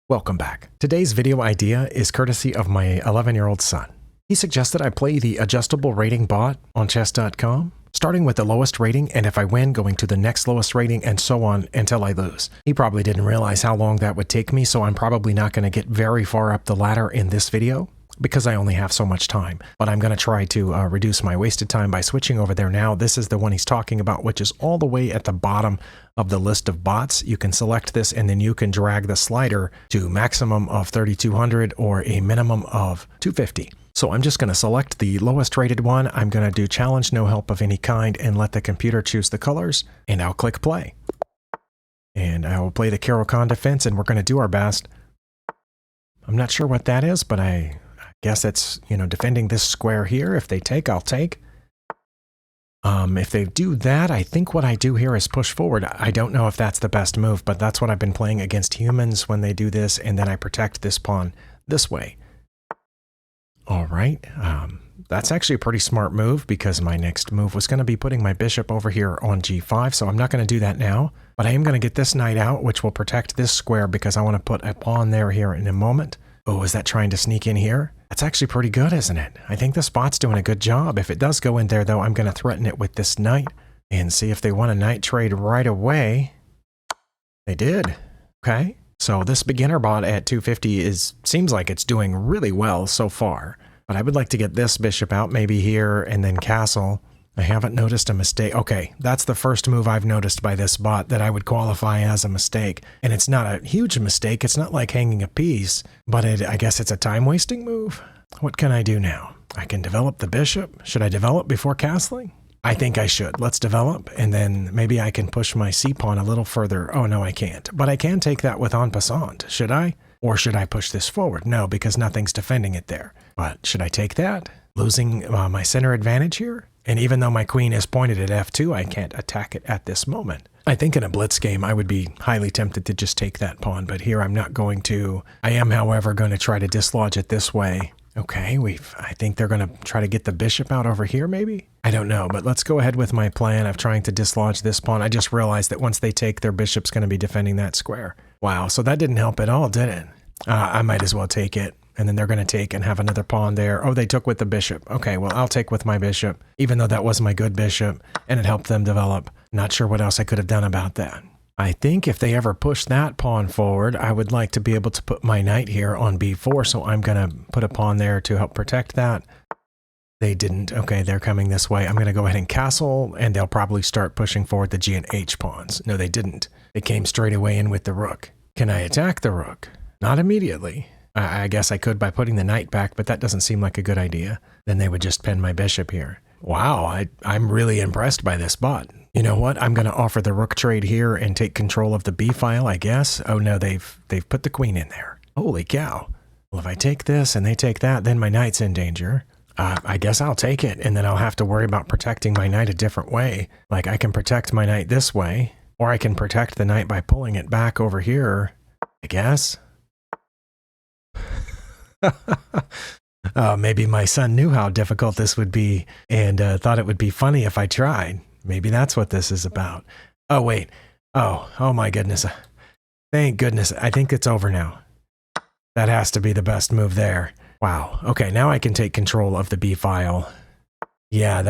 Welcome back. Today's video idea is courtesy of my 11-year-old son. He suggested I play the adjustable rating bot on chess.com, starting with the lowest rating, and if I win, going to the next lowest rating, and so on until I lose. He probably didn't realize how long that would take me, so I'm probably not going to get very far up the ladder in this video, because I only have so much time. But I'm going to try to reduce my wasted time by switching over there now. This is the one he's talking about, which is all the way at the bottom of the list of bots. You can select this and then you can drag the slider to maximum of 3,200 or a minimum of 250. So I'm just going to select the lowest rated one. I'm going to do challenge no help of any kind and let the computer choose the colors, and I'll click play. And I will play the Carol Khan defense, and we're going to do our best. I'm not sure what that is, but I guess it's, defending this square here. If they take, I'll take. If they do that, I think what I do here is push forward. I don't know if that's the best move, but that's what I've been playing against humans when they do this, and then I protect this pawn this way. All right. That's actually a pretty smart move, because my next move was going to be putting my bishop over here on g5, so I'm not going to do that now. But I am going to get this knight out, which will protect this square, because I want to put a pawn there here in a moment. Oh, is that trying to sneak in here? That's actually pretty good, isn't it? I think the spot's doing a good job. If it does go in there, though, I'm going to threaten it with this knight and see if they want a knight trade right away. They did. Okay. So this beginner bot at 250 seems like it's doing really well so far. But I would like to get this bishop out, maybe here, and then castle. I haven't noticed a mistake. Okay, that's the first move I've noticed by this bot that I would qualify as a mistake. And it's not a huge mistake. It's not like hanging a piece, but I guess it's a time-wasting move. What can I do now? I can develop the bishop. Should I develop before castling? I think I should. Let's develop, and then maybe I can push my c-pawn a little further. Oh, no, I can't. But I can take that with en passant. Should I? Or should I push this forward? No, because nothing's defending it there. But should I take that? Losing my center advantage here? And even though my queen is pointed at f2, I can't attack it at this moment. I think in a blitz game, I would be highly tempted to just take that pawn, but here I'm not going to. I am, however, going to try to dislodge it this way. Okay, I think they're going to try to get the bishop out over here, maybe? I don't know, but let's go ahead with my plan of trying to dislodge this pawn. I just realized that once they take, their bishop's going to be defending that square. Wow, so that didn't help at all, did it? I might as well take it. And then they're going to take and have another pawn there. Oh, they took with the bishop. Okay, well, I'll take with my bishop, even though that was my good bishop, and it helped them develop. Not sure what else I could have done about that. I think if they ever push that pawn forward, I would like to be able to put my knight here on b4, so I'm going to put a pawn there to help protect that. They didn't. Okay, they're coming this way. I'm going to go ahead and castle, and they'll probably start pushing forward the g and h pawns. No, they didn't. They came straight away in with the rook. Can I attack the rook? Not immediately. I guess I could by putting the knight back, but that doesn't seem like a good idea. Then they would just pin my bishop here. Wow, I'm really impressed by this bot. You know what? I'm going to offer the rook trade here and take control of the b file, I guess. Oh no, they've put the queen in there. Holy cow. Well, if I take this and they take that, then my knight's in danger. I guess I'll take it, and then I'll have to worry about protecting my knight a different way. Like, I can protect my knight this way, or I can protect the knight by pulling it back over here, I guess. Maybe my son knew how difficult this would be and thought it would be funny if I tried. Maybe that's what this is about. Oh, wait. Oh my goodness. Thank goodness. I think it's over now. That has to be the best move there. Wow. Okay, now I can take control of the B file. Yeah,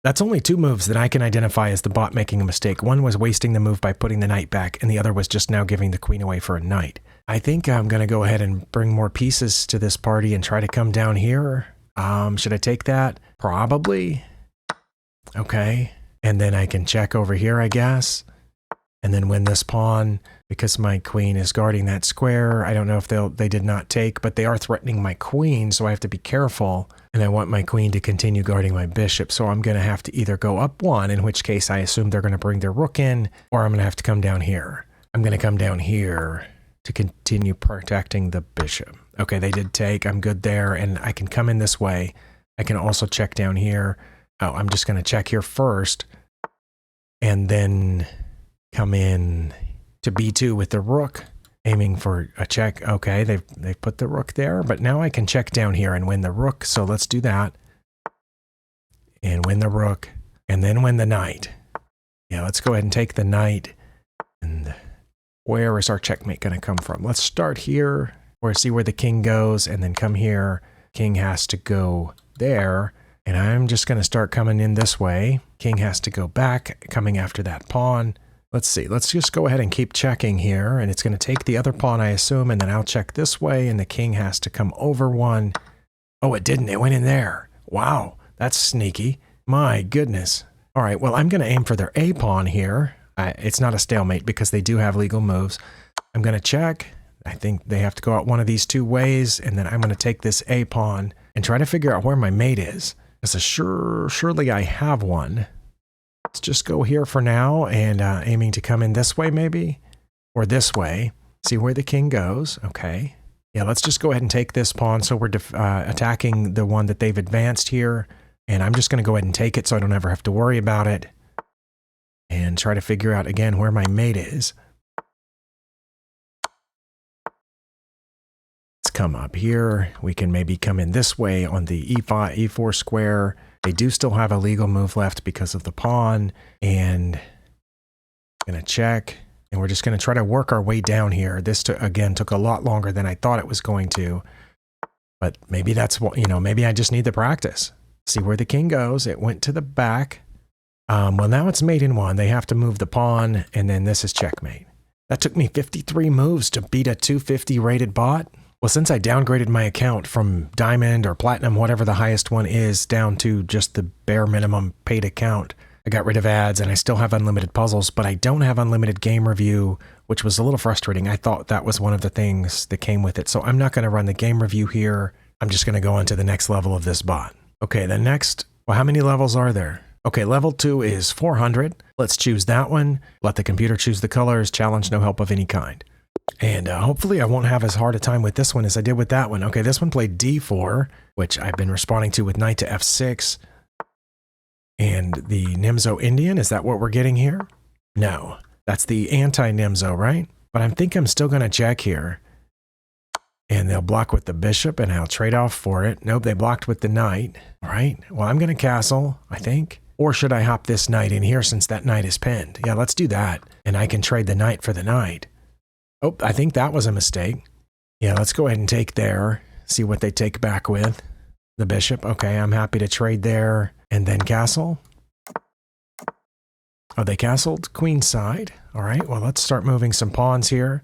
that's only two moves that I can identify as the bot making a mistake. One was wasting the move by putting the knight back, and the other was just now giving the queen away for a knight. I think I'm going to go ahead and bring more pieces to this party and try to come down here. Should I take that? Probably. Okay. And then I can check over here, I guess. And then win this pawn because my queen is guarding that square. I don't know if they did not take, but they are threatening my queen, so I have to be careful. And I want my queen to continue guarding my bishop, so I'm going to have to either go up one, in which case I assume they're going to bring their rook in, or I'm going to have to come down here. I'm going to come down here to continue protecting the bishop. Okay, they did take. I'm good there, and I can come in this way. I can also check down here. Oh, I'm just going to check here first, and then come in to b2 with the rook, aiming for a check. Okay, they've put the rook there, but now I can check down here and win the rook, so let's do that. And win the rook, and then win the knight. Yeah, let's go ahead and take the knight, and Where is our checkmate going to come from? Let's start here, or see where the king goes, and then come here. King has to go there, and I'm just going to start coming in this way. King has to go back, coming after that pawn. Let's see, let's just go ahead and keep checking here, and it's going to take the other pawn, I assume, and then I'll check this way, and the king has to come over one. Oh, it didn't. It went in there. Wow, that's sneaky. My goodness. All right, well, I'm going to aim for their A pawn here. It's not a stalemate because they do have legal moves. I'm going to check. I think they have to go out one of these two ways, and then I'm going to take this A pawn and try to figure out where my mate is. Because surely I have one. Let's just go here for now and aiming to come in this way maybe, or this way. See where the king goes. Okay. Yeah, let's just go ahead and take this pawn. So we're attacking the one that they've advanced here. And I'm just going to go ahead and take it so I don't ever have to worry about it. And try to figure out again where my mate is. Let's come up here. We can maybe come in this way on the e5, e4 square. They do still have a legal move left because of the pawn. And I'm going to check. And we're just going to try to work our way down here. This, again, took a lot longer than I thought it was going to. But maybe that's what, maybe I just need the practice. See where the king goes. It went to the back. Well, now it's mate in one. They have to move the pawn, and then this is checkmate. That took me 53 moves to beat a 250 rated bot. Well, since I downgraded my account from diamond or platinum, whatever the highest one is, down to just the bare minimum paid account, I got rid of ads and I still have unlimited puzzles, but I don't have unlimited game review, which was a little frustrating. I thought that was one of the things that came with it. So I'm not going to run the game review here. I'm just going to go on to the next level of this bot. Okay, the next, well, how many levels are there? Okay, level 2 is 400. Let's choose that one. Let the computer choose the colors. Challenge, no help of any kind. And hopefully I won't have as hard a time with this one as I did with that one. Okay, this one played d4, which I've been responding to with knight to f6. And the Nimzo Indian, is that what we're getting here? No, that's the anti-Nimzo, right? But I think I'm still going to check here. And they'll block with the bishop, and I'll trade off for it. Nope, they blocked with the knight. All right, well, I'm going to castle, I think. Or should I hop this knight in here since that knight is pinned? Yeah, let's do that. And I can trade the knight for the knight. Oh, I think that was a mistake. Yeah, let's go ahead and take there. See what they take back with. The bishop. Okay, I'm happy to trade there. And then castle. Oh, they castled queenside. All right, well, let's start moving some pawns here.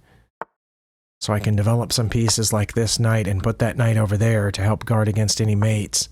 So I can develop some pieces like this knight and put that knight over there to help guard against any mates.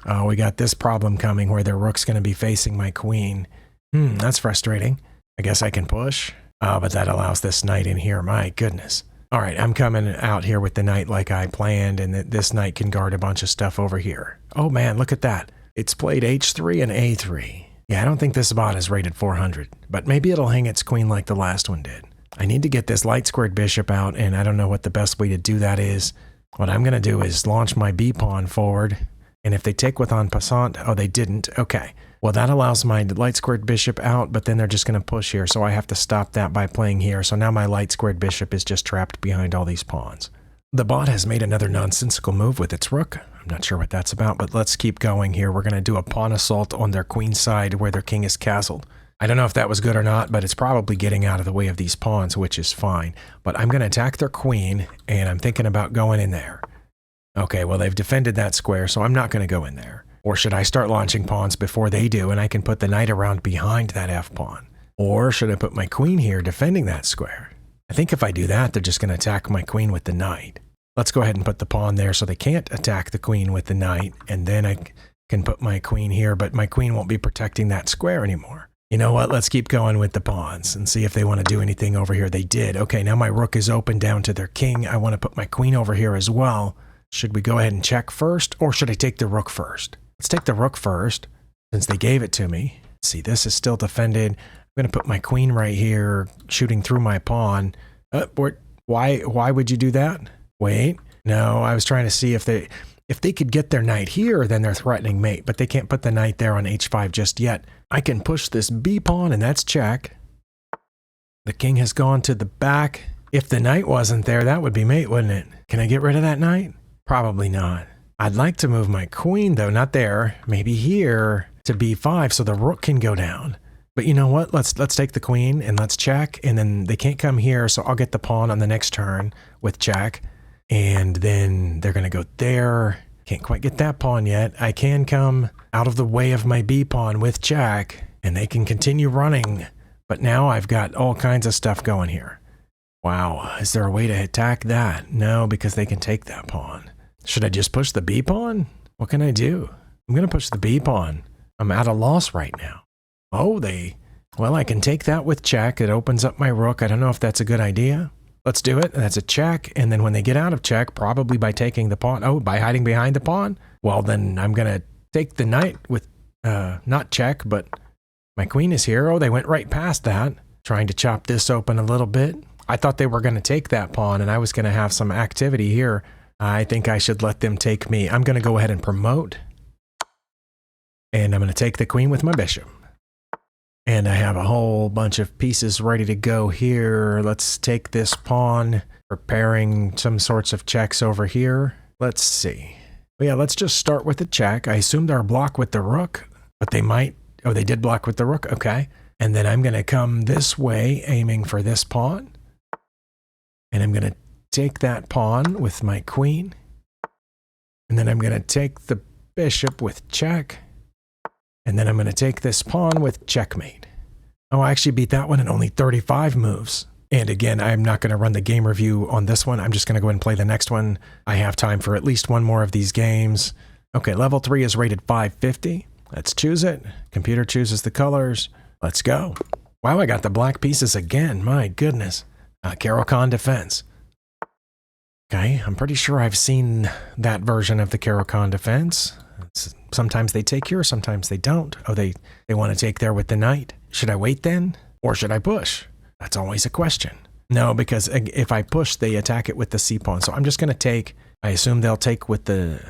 Oh, we got this problem coming where their rook's going to be facing my queen. That's frustrating. I guess I can push. But that allows this knight in here. My goodness. All right, I'm coming out here with the knight like I planned, and this knight can guard a bunch of stuff over here. Oh man, look at that. It's played h3 and a3. Yeah, I don't think this bot is rated 400, but maybe it'll hang its queen like the last one did. I need to get this light squared bishop out, and I don't know what the best way to do that is. What I'm going to do is launch my b pawn forward, and if they take with en passant, oh, they didn't. Okay. Well, that allows my light squared bishop out, but then they're just going to push here, so I have to stop that by playing here. So now my light squared bishop is just trapped behind all these pawns. The bot has made another nonsensical move with its rook. I'm not sure what that's about, but let's keep going here. We're going to do a pawn assault on their queen side where their king is castled. I don't know if that was good or not, but it's probably getting out of the way of these pawns, which is fine. But I'm going to attack their queen, and I'm thinking about going in there. Okay, well, they've defended that square, so I'm not going to go in there. Or should I start launching pawns before they do, and I can put the knight around behind that f-pawn? Or should I put my queen here defending that square? I think if I do that, they're just going to attack my queen with the knight. Let's go ahead and put the pawn there so they can't attack the queen with the knight, and then I can put my queen here, but my queen won't be protecting that square anymore. You know what? Let's keep going with the pawns and see if they want to do anything over here. They did. Okay, now my rook is open down to their king. I want to put my queen over here as well. Should we go ahead and check first, or should I take the rook first? Let's take the rook first, since they gave it to me. See, this is still defended. I'm going to put my queen right here, shooting through my pawn. Why would you do that? Wait, no, I was trying to see if they could get their knight here, then they're threatening mate, but they can't put the knight there on h5 just yet. I can push this b pawn, and that's check. The king has gone to the back. If the knight wasn't there, that would be mate, wouldn't it? Can I get rid of that knight? Probably not. I'd like to move my queen, though, not there, maybe here to b5 so the rook can go down. But you know what? Let's take the queen and let's check, and then they can't come here, so I'll get the pawn on the next turn with check, and then they're going to go there. Can't quite get that pawn yet. I can come out of the way of my B pawn with check, and they can continue running. But now I've got all kinds of stuff going here. Wow, is there a way to attack that? No, because they can take that pawn. Should I just push the B pawn? What can I do? I'm going to push the B pawn. I'm at a loss right now. Oh, well, I can take that with check. It opens up my rook. I don't know if that's a good idea. Let's do it. That's a check. And then when they get out of check, probably by taking the pawn, by hiding behind the pawn, well, then I'm going to take the knight with, not check, but my queen is here. Oh, they went right past that, trying to chop this open a little bit. I thought they were going to take that pawn, and I was going to have some activity here. I think I should let them take me. I'm going to go ahead and promote. And I'm going to take the queen with my bishop. And I have a whole bunch of pieces ready to go here. Let's take this pawn, preparing some sorts of checks over here. Let's see. Well, yeah, let's just start with the check. I assume they're blocked with the rook, but they might. Oh, they did block with the rook. Okay. And then I'm going to come this way, aiming for this pawn. And I'm going to take that pawn with my queen. And then I'm going to take the bishop with check. And then I'm going to take this pawn with checkmate. Oh, I actually beat that one in only 35 moves. And again, I'm not going to run the game review on this one. I'm just going to go ahead and play the next one. I have time for at least one more of these games. Okay, level 3 is rated 550. Let's choose it. Computer chooses the colors. Let's go. Wow, I got the black pieces again. My goodness. Caro-Kann defense. Okay, I'm pretty sure I've seen that version of the Caro-Kann defense. Sometimes they take here, sometimes they don't. Oh, they want to take there with the knight. Should I wait then? Or should I push? That's always a question. No, because if I push, they attack it with the C pawn. So I'm just going to take, I assume they'll take with the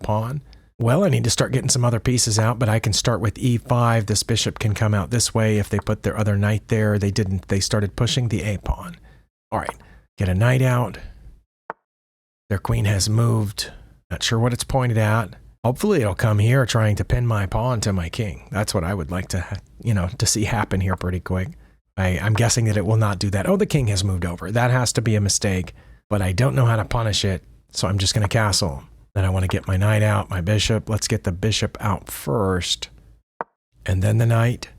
pawn. Well, I need to start getting some other pieces out, but I can start with E5. This bishop can come out this way if they put their other knight there. They didn't. They started pushing the A pawn. All right, get a knight out. Their queen has moved. Not sure what it's pointed at. Hopefully it'll come here trying to pin my pawn to my king. That's what I would like to, to see happen here pretty quick. I'm guessing that it will not do that. Oh, the king has moved over. That has to be a mistake, but I don't know how to punish it, so I'm just going to castle. Then I want to get my knight out, my bishop. Let's get the bishop out first, and then the knight.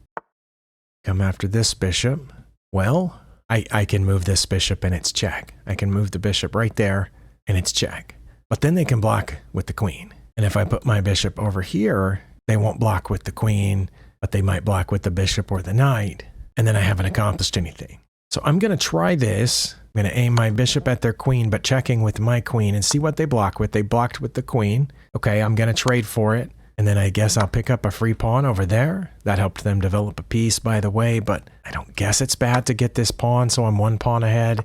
Come after this bishop. Well, I can move this bishop and it's check. I can move the bishop right there and it's check. But then they can block with the queen. And if I put my bishop over here, they won't block with the queen, but they might block with the bishop or the knight. And then I haven't accomplished anything. So I'm going to try this. I'm going to aim my bishop at their queen, but checking with my queen and see what they block with. They blocked with the queen. Okay, I'm going to trade for it. And then I guess I'll pick up a free pawn over there. That helped them develop a piece, by the way, but I don't guess it's bad to get this pawn, so I'm one pawn ahead.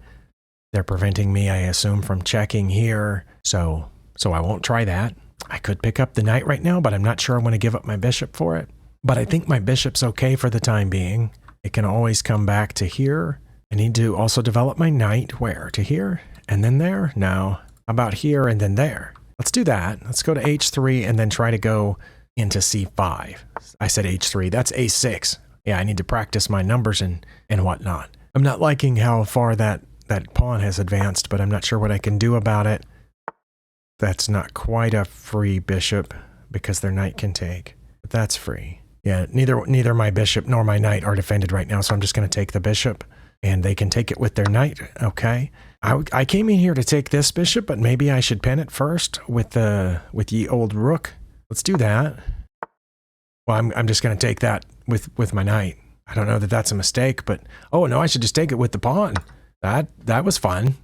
They're preventing me, I assume, from checking here, so I won't try that. I could pick up the knight right now, but I'm not sure I want to give up my bishop for it. But I think my bishop's okay for the time being. It can always come back to here. I need to also develop my knight. Where? To here? And then there? No. How about here and then there? Let's do that. Let's go to h3 and then try to go into c5. I said h3. That's a6. Yeah, I need to practice my numbers and whatnot. I'm not liking how far that pawn has advanced, but I'm not sure what I can do about it. That's not quite a free bishop because their knight can take. But that's free. Yeah, neither my bishop nor my knight are defended right now, so I'm just going to take the bishop. And they can take it with their knight. Okay. I came in here to take this bishop, but maybe I should pin it first with ye old rook. Let's do that. Well, I'm just going to take that with my knight. I don't know that that's a mistake, but oh no, I should just take it with the pawn. That was fun.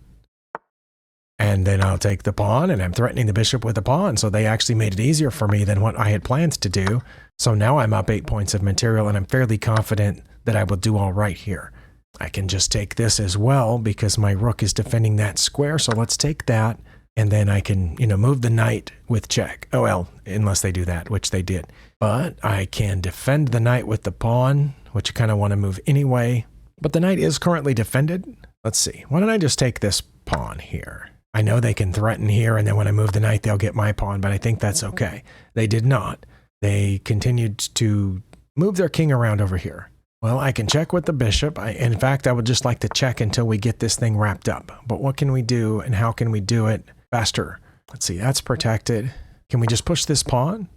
And then I'll take the pawn, and I'm threatening the bishop with the pawn, so they actually made it easier for me than what I had planned to do. So now I'm up 8 points of material, and I'm fairly confident that I will do all right here. I can just take this as well because my rook is defending that square, so let's take that, and then I can, move the knight with check. Oh, well, unless they do that, which they did. But I can defend the knight with the pawn, which I kind of want to move anyway. But the knight is currently defended. Let's see. Why don't I just take this pawn here? I know they can threaten here, and then when I move the knight, they'll get my pawn, but I think that's okay. They did not. They continued to move their king around over here. Well, I can check with the bishop. In fact, I would just like to check until we get this thing wrapped up. But what can we do and how can we do it faster? Let's see, that's protected. Can we just push this pawn?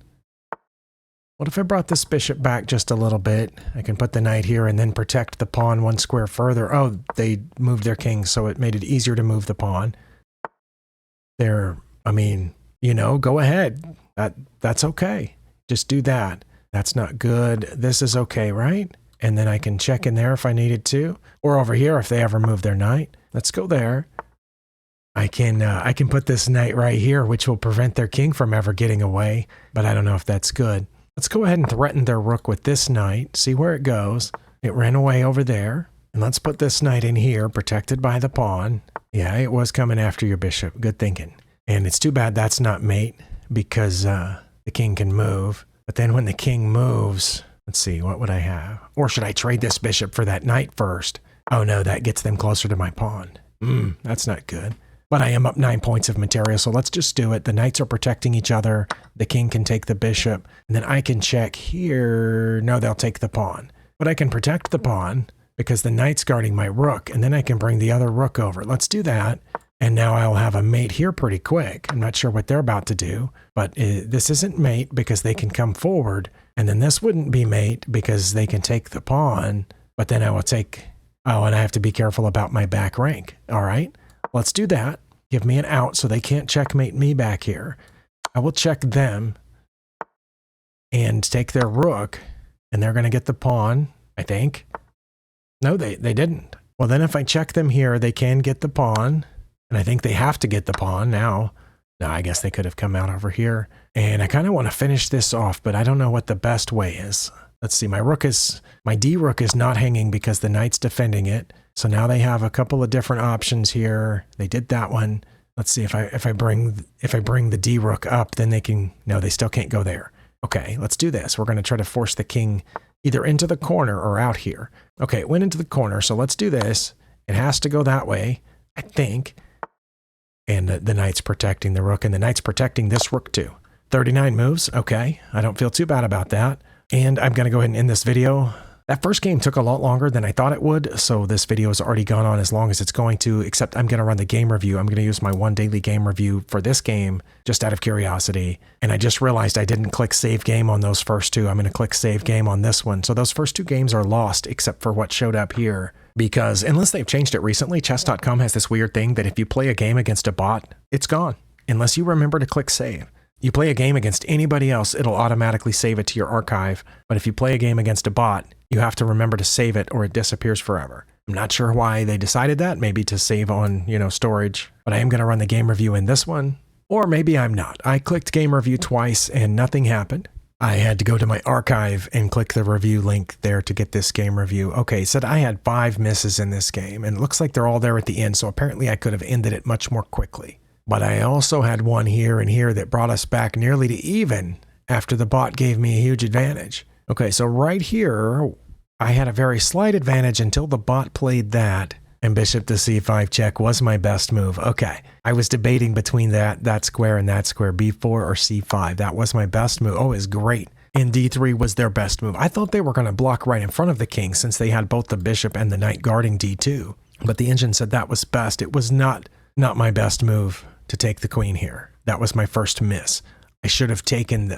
What if I brought this bishop back just a little bit? I can put the knight here and then protect the pawn one square further. Oh, they moved their king, so it made it easier to move the pawn. There, I mean, you know, go ahead. That's okay. Just do that. That's not good. This is okay, right? And then I can check in there if I needed to. Or over here if they ever move their knight. Let's go there. I can put this knight right here, which will prevent their king from ever getting away. But I don't know if that's good. Let's go ahead and threaten their rook with this knight. See where it goes. It ran away over there. And let's put this knight in here, protected by the pawn. Yeah, it was coming after your bishop. Good thinking. And it's too bad that's not mate, because the king can move. But then when the king moves, let's see, what would I have? Or should I trade this bishop for that knight first? Oh no, that gets them closer to my pawn. That's not good. But I am up 9 points of material, so let's just do it. The knights are protecting each other. The king can take the bishop, and then I can check here. No, they'll take the pawn. But I can protect the pawn because the knight's guarding my rook, and then I can bring the other rook over. Let's do that. And now I'll have a mate here pretty quick. I'm not sure what they're about to do, but this isn't mate because they can come forward. And then this wouldn't be mate because they can take the pawn, but then I will take, oh, and I have to be careful about my back rank. All right, let's do that. Give me an out so they can't checkmate me back here. I will check them and take their rook, and they're going to get the pawn, I think. No, they didn't. Well, then if I check them here, they can get the pawn. And I think they have to get the pawn now. No, I guess they could have come out over here. And I kind of want to finish this off, but I don't know what the best way is. Let's see, my D rook is not hanging because the knight's defending it. So now they have a couple of different options here. They did that one. Let's see if I bring the D rook up, then they can, no, they still can't go there. Okay, let's do this. We're going to try to force the king either into the corner or out here. Okay, it went into the corner, so let's do this. It has to go that way, I think. And the knight's protecting the rook, and the knight's protecting this rook too. 39 moves, okay. I don't feel too bad about that. And I'm going to go ahead and end this video. That first game took a lot longer than I thought it would, so this video has already gone on as long as it's going to, except I'm going to run the game review. I'm going to use my one daily game review for this game, just out of curiosity. And I just realized I didn't click save game on those first two. I'm going to click save game on this one. So those first two games are lost, except for what showed up here. Because unless they've changed it recently, chess.com has this weird thing that if you play a game against a bot, it's gone, unless you remember to click save. You play a game against anybody else, it'll automatically save it to your archive. But if you play a game against a bot, you have to remember to save it or it disappears forever. I'm not sure why they decided that, maybe to save on, storage. But I am going to run the game review in this one. Or maybe I'm not. I clicked game review twice and nothing happened. I had to go to my archive and click the review link there to get this game review. Okay, it said I had 5 misses in this game, and it looks like they're all there at the end, so apparently I could have ended it much more quickly. But I also had one here and here that brought us back nearly to even after the bot gave me a huge advantage. Okay, so right here, I had a very slight advantage until the bot played that, and bishop to c5 check was my best move. Okay, I was debating between that square and that square, b4 or c5. That was my best move. Oh, it's great. And d3 was their best move. I thought they were going to block right in front of the king since they had both the bishop and the knight guarding d2. But the engine said that was best. It was not my best move to take the queen here. That was my first miss. I should have taken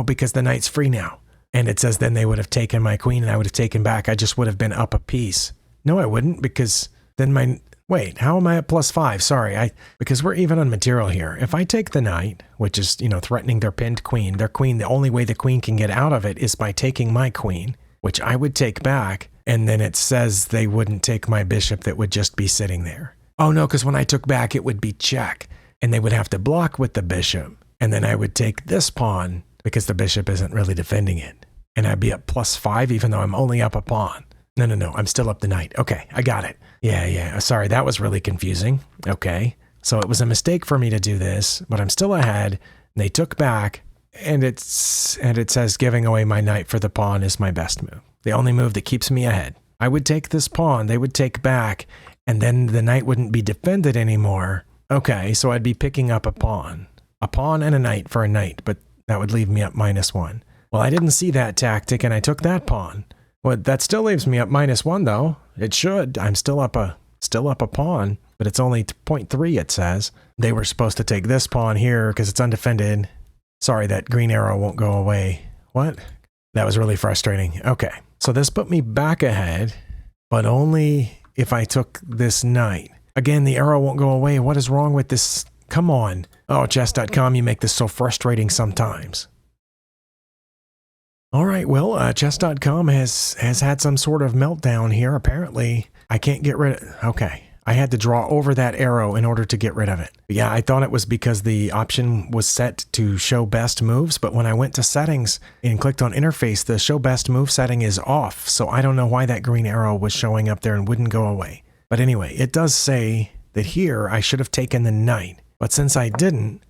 because the knight's free now. And it says then they would have taken my queen and I would have taken back. I just would have been up a piece. No, I wouldn't, because then wait, how am I at +5? Sorry, because we're even on material here. If I take the knight, which is, threatening their pinned queen, the only way the queen can get out of it is by taking my queen, which I would take back. And then it says they wouldn't take my bishop that would just be sitting there. Oh no, because when I took back, it would be check. And they would have to block with the bishop. And then I would take this pawn because the bishop isn't really defending it. And I'd be up +5 even though I'm only up a pawn. No, I'm still up the knight. Okay, I got it. Yeah, sorry, that was really confusing. Okay, so it was a mistake for me to do this, but I'm still ahead. They took back, and it says giving away my knight for the pawn is my best move. The only move that keeps me ahead. I would take this pawn, they would take back, and then the knight wouldn't be defended anymore. Okay, so I'd be picking up a pawn and a knight for a knight, but that would leave me up -1. Well, I didn't see that tactic and I took that pawn. Well, that still leaves me up -1 though. It should. I'm still up a pawn, but it's only 0.3 it says. They were supposed to take this pawn here because it's undefended. Sorry, that green arrow won't go away. What? That was really frustrating. Okay, so this put me back ahead, but only if I took this knight. Again, the arrow won't go away. What is wrong with this? Come on. Oh, chess.com, you make this so frustrating sometimes. All right, well, chess.com has had some sort of meltdown here. Apparently, I can't get rid of... Okay, I had to draw over that arrow in order to get rid of it. But yeah, I thought it was because the option was set to show best moves, but when I went to settings and clicked on interface, the show best move setting is off. So I don't know why that green arrow was showing up there and wouldn't go away. But anyway, it does say that here I should have taken the knight. But since I didn't,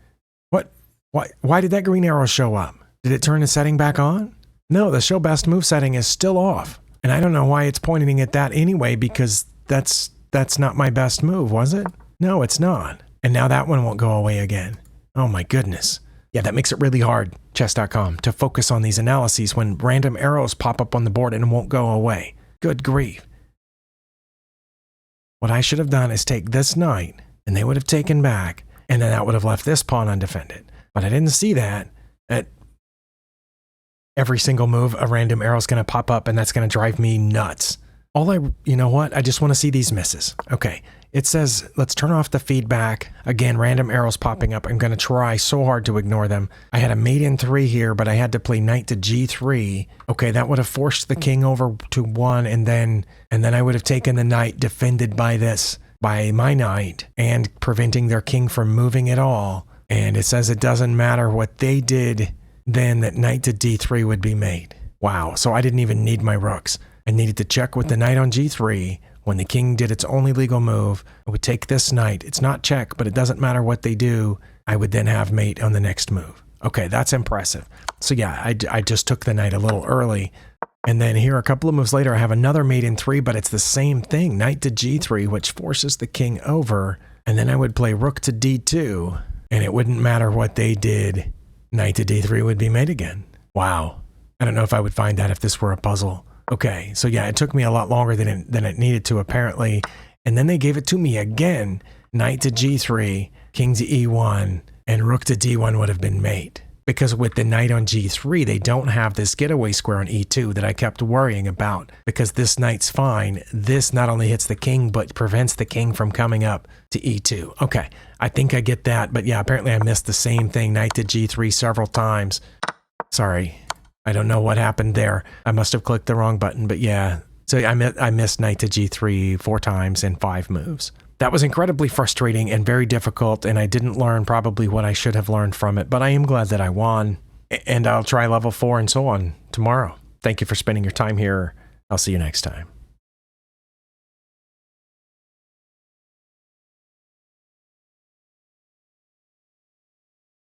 why did that green arrow show up? Did it turn the setting back on? No, the show best move setting is still off. And I don't know why it's pointing at that anyway, because that's not my best move, was it? No, it's not. And now that one won't go away again. Oh my goodness. Yeah, that makes it really hard, chess.com, to focus on these analyses when random arrows pop up on the board and won't go away. Good grief. What I should have done is take this knight, and they would have taken back, and then that would have left this pawn undefended. But I didn't see that. At every single move, a random arrow is going to pop up, and that's going to drive me nuts. You know what? I just want to see these misses. Okay, it says, let's turn off the feedback. Again, random arrows popping up. I'm going to try so hard to ignore them. I had a mate in 3 here, but I had to play knight to g3. Okay, that would have forced the king over to 1, and then I would have taken the knight defended by my knight, and preventing their king from moving at all. And it says it doesn't matter what they did, then that knight to d3 would be made. Wow, so I didn't even need my rooks. I needed to check with the knight on g3. When the king did its only legal move, I would take this knight. It's not check, but it doesn't matter what they do. I would then have mate on the next move. Okay, that's impressive. So yeah, I just took the knight a little early. And then here a couple of moves later, I have another mate in 3, but it's the same thing. Knight to g3, which forces the king over. And then I would play rook to d2, and it wouldn't matter what they did. Knight to d3 would be mate again. Wow. I don't know if I would find that if this were a puzzle. Okay, so yeah, it took me a lot longer than it needed to, apparently. And then they gave it to me again. Knight to g3, king to e1, and rook to d1 would have been mate. Because with the knight on g3, they don't have this getaway square on e2 that I kept worrying about. Because this knight's fine. This not only hits the king, but prevents the king from coming up to e2. Okay, I think I get that. But yeah, apparently I missed the same thing. Knight to g3 several times. Sorry. I don't know what happened there. I must have clicked the wrong button, but yeah. So I missed knight to g3 4 times in 5 moves. That was incredibly frustrating and very difficult, and I didn't learn probably what I should have learned from it, but I am glad that I won. And I'll try level 4 and so on tomorrow. Thank you for spending your time here. I'll see you next time.